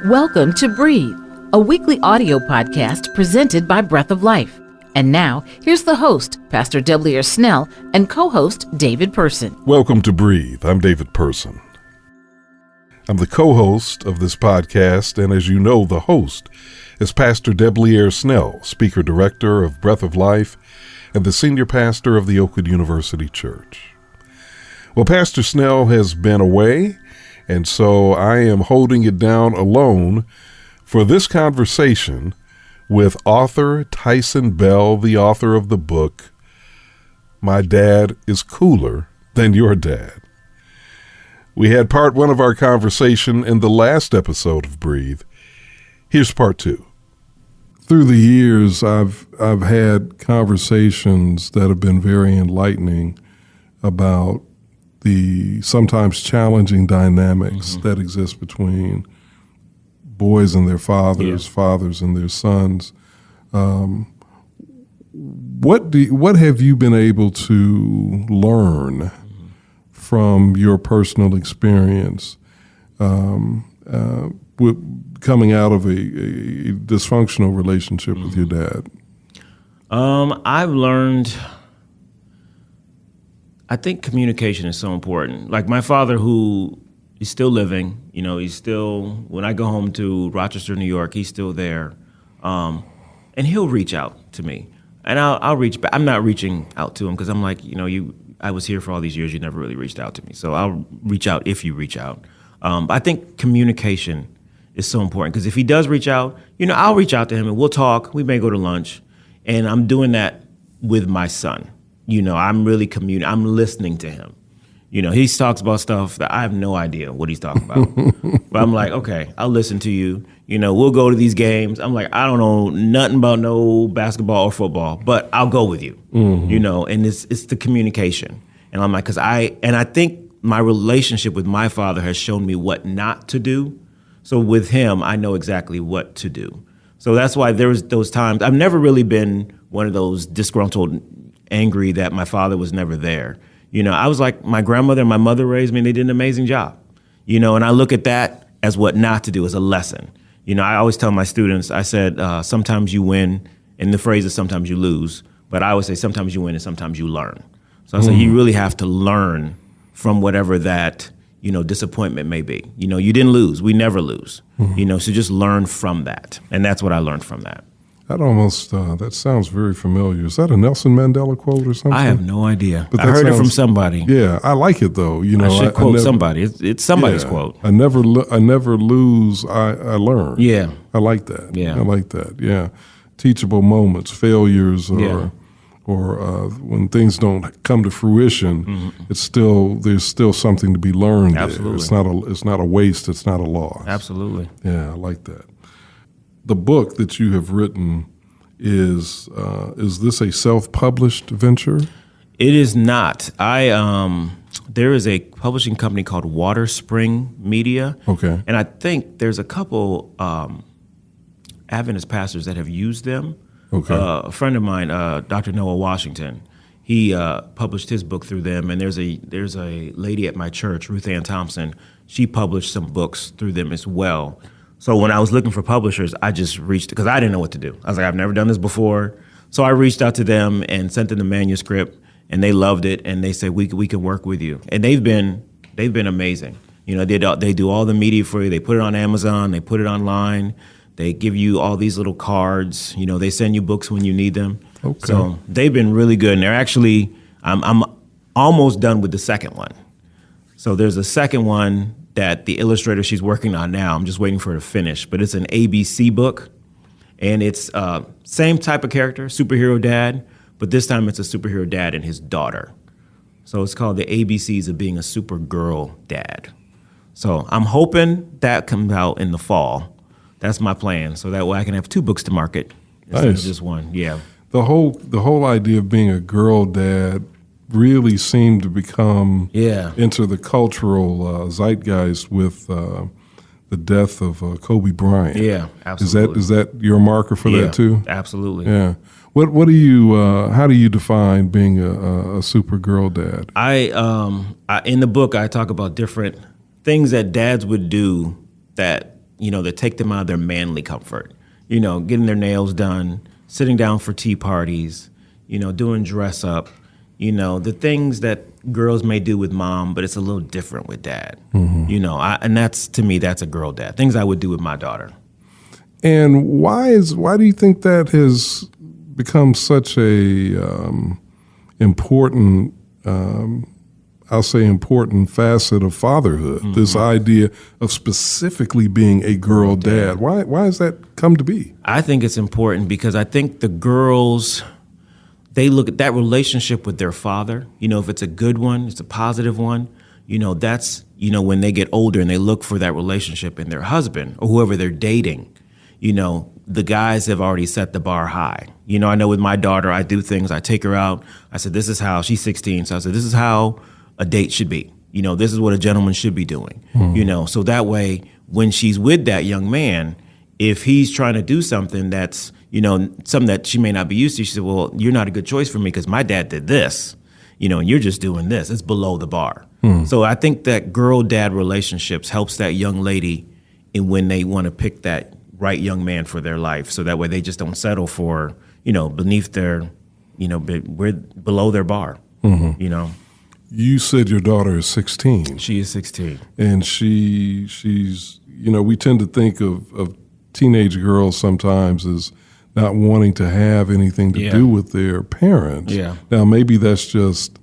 Welcome to Breathe, a weekly audio podcast presented by Breath of Life. And now, here's the host, Pastor Snell, and co-host David Person. Welcome to Breathe. I'm David Person. I'm the co-host of this podcast, and as you know, the host is Pastor Snell, Speaker Director of Breath of Life and the Senior Pastor of the Oakwood University Church. Well, Pastor Snell has been away, and so I am holding it down alone for this conversation with author Tyson Bell, the author of the book, My Dad is Cooler Than Your Dad. We had part one of our conversation in the last episode of Breathe. Here's part two. Through the years, I've had conversations that have been very enlightening about the sometimes challenging dynamics that exist between boys and their fathers, fathers and their sons. What have you been able to learn from your personal experience with coming out of a dysfunctional relationship with your dad? I've learned, I think communication is so important. Like my father, who is still living, he's still, when I go home to Rochester, New York, he's still there. And he'll reach out to me. And I'll reach back. I'm not reaching out to him because I'm like, I was here for all these years. You never really reached out to me. So I'll reach out if you reach out. I think communication is so important because if he does reach out, I'll reach out to him and we'll talk. We may go to lunch. And I'm doing that with my son. I'm really I'm listening to him. He talks about stuff that I have no idea what he's talking about. But I'm like, okay, I'll listen to you. We'll go to these games. I'm like, I don't know nothing about no basketball or football, but I'll go with you. And it's the communication. And I'm like, I think my relationship with my father has shown me what not to do. So with him, I know exactly what to do. So that's why there was those times. I've never really been one of those disgruntled, angry that my father was never there. I was like, my grandmother and my mother raised me and they did an amazing job. And I look at that as what not to do, as a lesson. I always tell my students, I said, sometimes you win, and the phrase is sometimes you lose, but I always say sometimes you win and sometimes you learn. So I say you really have to learn from whatever that, disappointment may be. You didn't lose. We never lose. So just learn from that. And that's what I learned from that. That almost, that sounds very familiar. Is that a Nelson Mandela quote or something? I have no idea. But I heard it from somebody. Yeah, I like it though. I should quote somebody. It's somebody's quote. I never lose, I learn. Yeah. I like that. Yeah. I like that. Yeah. Teachable moments, failures, or when things don't come to fruition, there's still something to be learned. Absolutely. There. It's not a waste. It's not a loss. Absolutely. Yeah, I like that. The book that you have written is this a self-published venture? It is not. There is a publishing company called Water Spring Media. Okay. And I think there's a couple Adventist pastors that have used them. Okay. A friend of mine, Dr. Noah Washington, he published his book through them. And there's a lady at my church, Ruth Ann Thompson. She published some books through them as well. So when I was looking for publishers, I just reached, because I didn't know what to do. I was like, I've never done this before. So I reached out to them and sent them the manuscript, and they loved it, and they said, we can work with you. And they've been amazing. They do all the media for you. They put it on Amazon. They put it online. They give you all these little cards. They send you books when you need them. Okay. So they've been really good. And they're actually, I'm almost done with the second one. So there's a second one that the illustrator she's working on now, I'm just waiting for her to finish, but it's an ABC book, and it's same type of character, superhero dad, but this time it's a superhero dad and his daughter. So it's called The ABCs of Being a Supergirl Dad. So I'm hoping that comes out in the fall. That's my plan, so that way I can have two books to market instead of just one. Yeah. The whole idea of being a girl dad really seemed to become into the cultural zeitgeist with the death of Kobe Bryant. Yeah, absolutely. Is that your marker for that too? Absolutely. Yeah. What do you? How do you define being a Supergirl dad? I in the book I talk about different things that dads would do that that take them out of their manly comfort. Getting their nails done, sitting down for tea parties, doing dress up, the things that girls may do with mom, but it's a little different with dad. And that's, to me, that's a girl dad. Things I would do with my daughter. And why do you think that has become such a important, I'll say important facet of fatherhood? This idea of specifically being a girl dad. Why has that come to be? I think it's important because I think the girls, they look at that relationship with their father. If it's a good one, it's a positive one. That's when they get older and they look for that relationship in their husband or whoever they're dating. The guys have already set the bar high. I know with my daughter, I do things. I take her out. I said, this is how, she's 16. So I said, this is how a date should be. This is what a gentleman should be doing. So that way, when she's with that young man, if he's trying to do something that's, something that she may not be used to, she said, well, you're not a good choice for me because my dad did this, and you're just doing this. It's below the bar. So I think that girl-dad relationships helps that young lady in when they want to pick that right young man for their life. So that way they just don't settle for, beneath their, we're below their bar, You said your daughter is 16. She is 16. And she's, we tend to think of teenage girls sometimes as not wanting to have anything to do with their parents. Yeah. Now, maybe that's just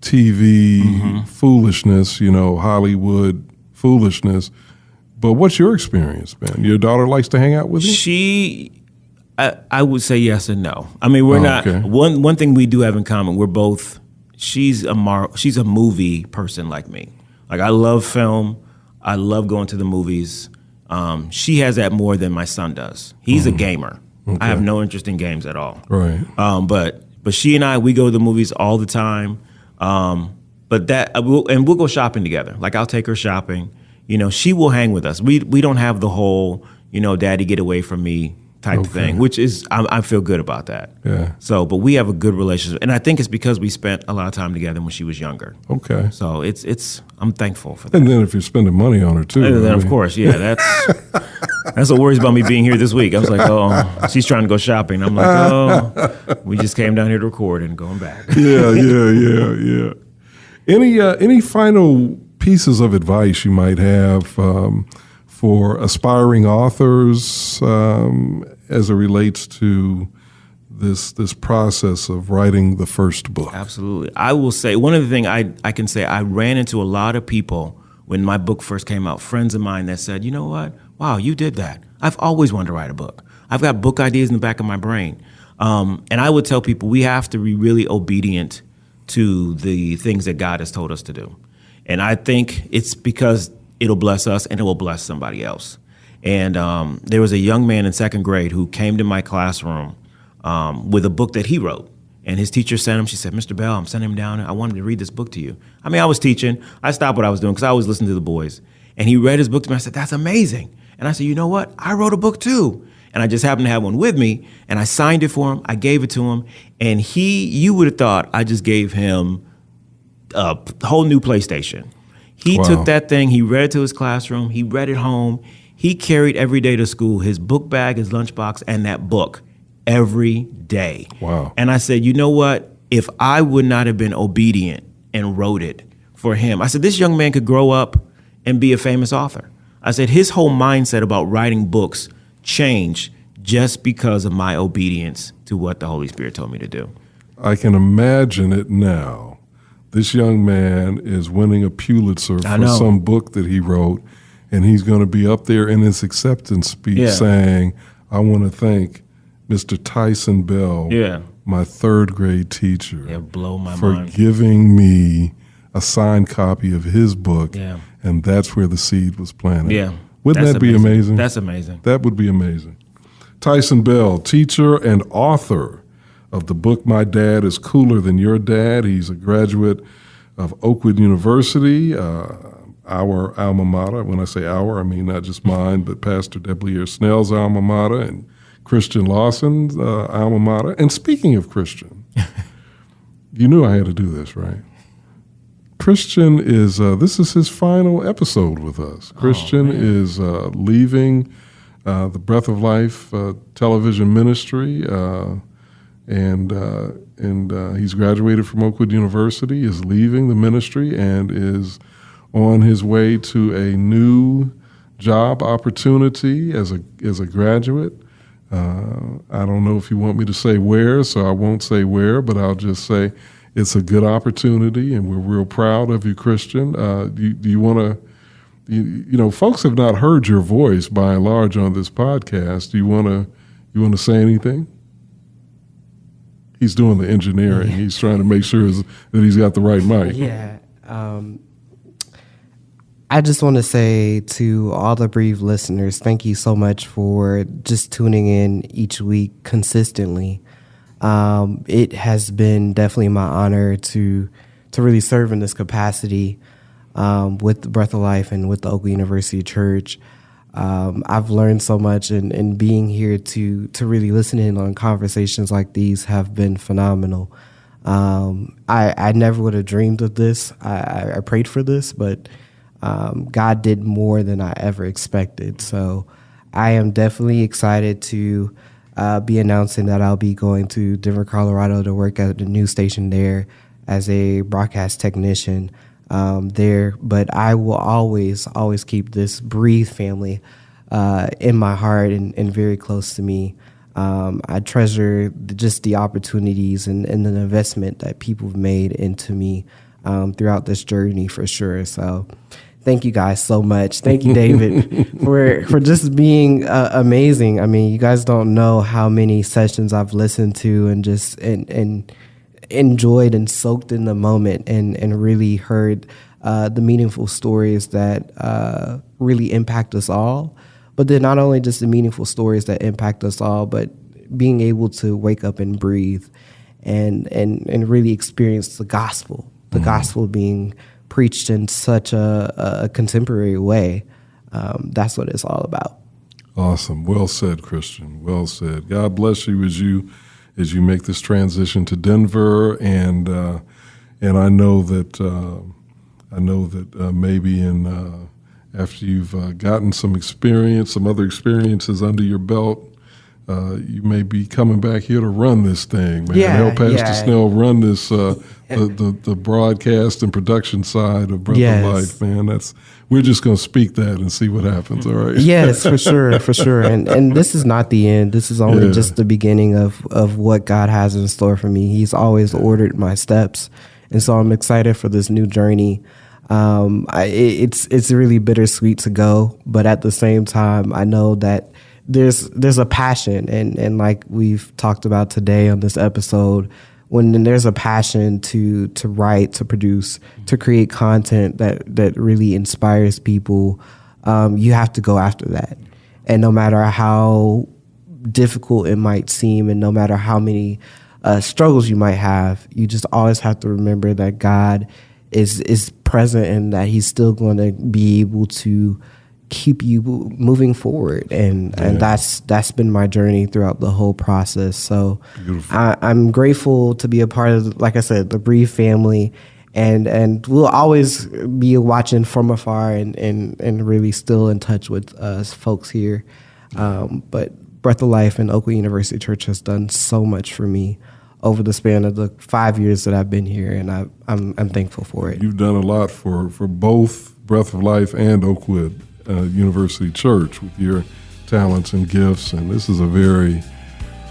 TV foolishness, Hollywood foolishness. But what's your experience been? Your daughter likes to hang out with you? I would say yes and no. I mean, we're not. Okay. One thing we do have in common, we're both. She's a movie person like me. Like, I love film. I love going to the movies. She has that more than my son does. He's a gamer. Okay. I have no interest in games at all. Right. But she and I, we go to the movies all the time. But we'll go shopping together. Like, I'll take her shopping. She will hang with us. We don't have the whole, daddy get away from me type thing, which is, I feel good about that. Yeah. So, but we have a good relationship. And I think it's because we spent a lot of time together when she was younger. Okay. So I'm thankful for that. And then if you're spending money on her too. And then, of course, yeah, that's what worries about me being here this week. I was like, oh, she's trying to go shopping. I'm like, oh, we just came down here to record and going back. Yeah. Any final pieces of advice you might have for aspiring authors as it relates to this process of writing the first book? Absolutely. I will say, one of the things I can say, I ran into a lot of people when my book first came out, friends of mine that said, you know what? Wow, you did that. I've always wanted to write a book. I've got book ideas in the back of my brain. And I would tell people we have to be really obedient to the things that God has told us to do. And I think it's because it'll bless us and it will bless somebody else. And there was a young man in second grade who came to my classroom with a book that he wrote. And his teacher sent him, she said, Mr. Bell, I'm sending him down. I wanted to read this book to you. I mean, I was teaching. I stopped what I was doing because I always listened to the boys. And he read his book to me. I said, that's amazing. And I said, you know what? I wrote a book too. And I just happened to have one with me. And I signed it for him. I gave it to him. And you would have thought I just gave him a whole new PlayStation. He took that thing. He read it to his classroom. He read it home. He carried every day to school, his book bag, his lunchbox, and that book every day. Wow. And I said, you know what? If I would not have been obedient and wrote it for him, I said, this young man could grow up and be a famous author. I said, his whole mindset about writing books changed just because of my obedience to what the Holy Spirit told me to do. I can imagine it now. This young man is winning a Pulitzer for some book that he wrote, and he's going to be up there in his acceptance speech saying, I want to thank Mr. Tyson Bell, my third grade teacher, blow my for mind. giving me a signed copy of his book, and that's where the seed was planted. Yeah. Wouldn't that be amazing? That's amazing. That would be amazing. Tyson Bell, teacher and author of the book, My Dad is Cooler Than Your Dad. He's a graduate of Oakwood University, our alma mater. When I say our, I mean not just mine, but Pastor W. Snell's alma mater and Christian Lawson's alma mater. And speaking of Christian, you knew I had to do this, right? Christian is, this is his final episode with us. Christian is leaving the Breath of Life television ministry, and he's graduated from Oakwood University, is leaving the ministry, and is on his way to a new job opportunity as a graduate. I don't know if you want me to say where, so I won't say where, but I'll just say it's a good opportunity, and we're real proud of you, Christian. Do you want to, folks have not heard your voice by and large on this podcast. Do you want to say anything? He's doing the engineering. Yeah. He's trying to make sure that he's got the right mic. Yeah. I just want to say to all the Breathe listeners, thank you so much for just tuning in each week consistently. It has been definitely my honor to really serve in this capacity with the Breath of Life and with the Oakwood University Church. I've learned so much, and being here to really listen in on conversations like these have been phenomenal. I never would have dreamed of this. I prayed for this, but God did more than I ever expected. So I am definitely excited to be announcing that I'll be going to Denver, Colorado to work at the news station there as a broadcast technician there. But I will always keep this Breathe family in my heart and very close to me. I treasure just the opportunities and the investment that people have made into me throughout this journey for sure. So thank you guys so much. Thank you, David, for just being amazing. I mean, you guys don't know how many sessions I've listened to and just and enjoyed and soaked in the moment and really heard the meaningful stories that really impact us all. But then not only just the meaningful stories that impact us all, but being able to wake up and breathe and really experience the gospel being preached in such a contemporary way. That's what it's all about. Awesome. Well said, Christian. Well said. God bless you as you make this transition to Denver, and I know that maybe after you've gotten some other experiences under your belt, you may be coming back here to run this thing, man. Help Pastor Snell run this the broadcast and production side of Breath of Life, man. We're just going to speak that and see what happens, all right? Yes, for sure. And this is not the end. This is only just the beginning of what God has in store for me. He's always ordered my steps, and so I'm excited for this new journey. It's really bittersweet to go, but at the same time, I know that there's a passion, and like we've talked about today on this episode, when there's a passion to write, to produce, to create content that really inspires people, you have to go after that. And no matter how difficult it might seem, and no matter how many struggles you might have, you just always have to remember that God is present and that He's still going to be able to keep you moving forward, and that's been my journey throughout the whole process. So I'm grateful to be a part of, like I said, the Breathe family, and we'll always be watching from afar and really still in touch with us folks here. But Breath of Life and Oakwood University Church has done so much for me over the span of the 5 years that I've been here, and I'm thankful for it. You've done a lot for both Breath of Life and Oakwood University Church with your talents and gifts, and this is a very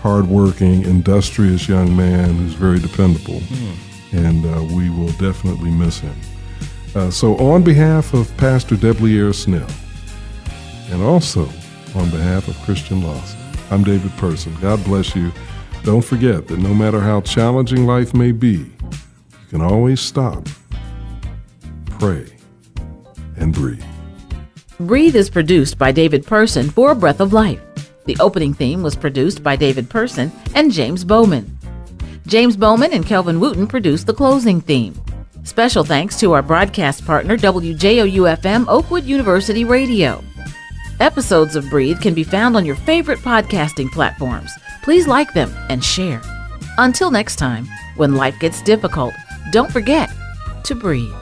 hardworking, industrious young man who's very dependable, and we will definitely miss him. So on behalf of Pastor Deblier Snell, and also on behalf of Christian Lawson, I'm David Person. God bless you. Don't forget that no matter how challenging life may be, you can always stop, pray, and breathe. Breathe is produced by David Person for Breath of Life. The opening theme was produced by David Person and James Bowman. James Bowman and Kelvin Wooten produced the closing theme. Special thanks to our broadcast partner, WJOU-FM Oakwood University Radio. Episodes of Breathe can be found on your favorite podcasting platforms. Please like them and share. Until next time, when life gets difficult, don't forget to breathe.